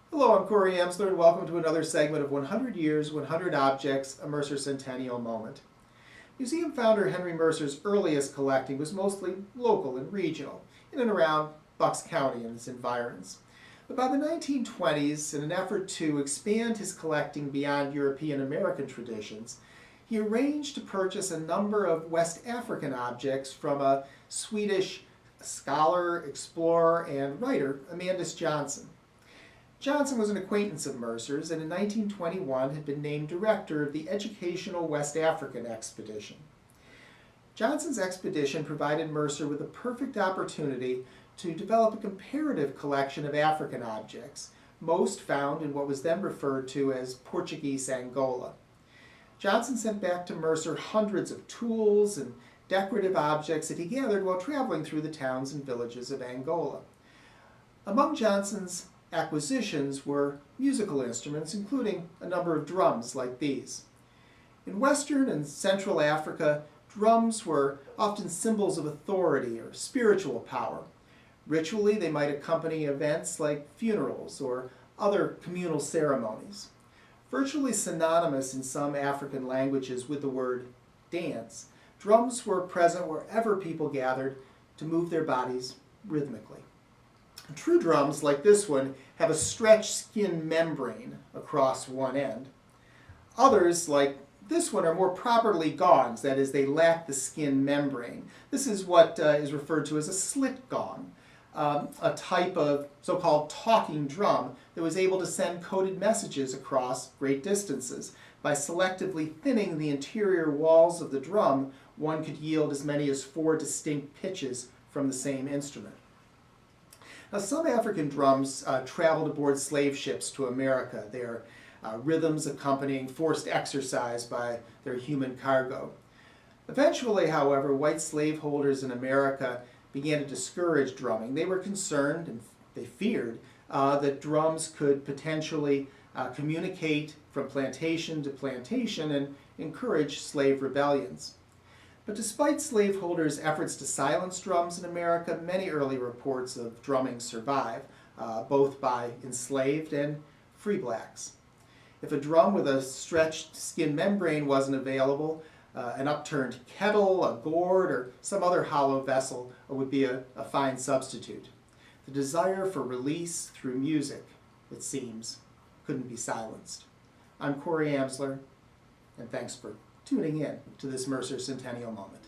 Hello, I'm Corey Amsler, and welcome to another segment of 100 Years, 100 Objects, a Mercer Centennial Moment. Museum founder Henry Mercer's earliest collecting was mostly local and regional, in and around Bucks County and its environs. But by the 1920s, in an effort to expand his collecting beyond European American traditions, he arranged to purchase a number of West African objects from a Swedish scholar, explorer, and writer, Amandus Johnson. Johnson was an acquaintance of Mercer's and in 1921 had been named director of the Educational West African Expedition. Johnson's expedition provided Mercer with a perfect opportunity to develop a comparative collection of African objects, most found in what was then referred to as Portuguese Angola. Johnson sent back to Mercer hundreds of tools and decorative objects that he gathered while traveling through the towns and villages of Angola. Among Johnson's acquisitions were musical instruments, including a number of drums like these. In Western and Central Africa, drums were often symbols of authority or spiritual power. Ritually, they might accompany events like funerals or other communal ceremonies. Virtually synonymous in some African languages with the word dance, drums were present wherever people gathered to move their bodies rhythmically. True drums, like this one, have a stretched skin membrane across one end. Others, like this one, are more properly gongs, that is, they lack the skin membrane. This is what is referred to as a slit gong, a type of so-called talking drum that was able to send coded messages across great distances. By selectively thinning the interior walls of the drum, one could yield as many as 4 distinct pitches from the same instrument. Now, some African drums traveled aboard slave ships to America, their rhythms accompanying forced exercise by their human cargo. Eventually, however, white slaveholders in America began to discourage drumming. They were concerned, and they feared, that drums could potentially communicate from plantation to plantation and encourage slave rebellions. But despite slaveholders' efforts to silence drums in America, many early reports of drumming survive, both by enslaved and free blacks. If a drum with a stretched skin membrane wasn't available, an upturned kettle, a gourd, or some other hollow vessel would be a fine substitute. The desire for release through music, it seems, couldn't be silenced. I'm Corey Amsler, and thanks for tuning in to this Mercer Centennial Moment.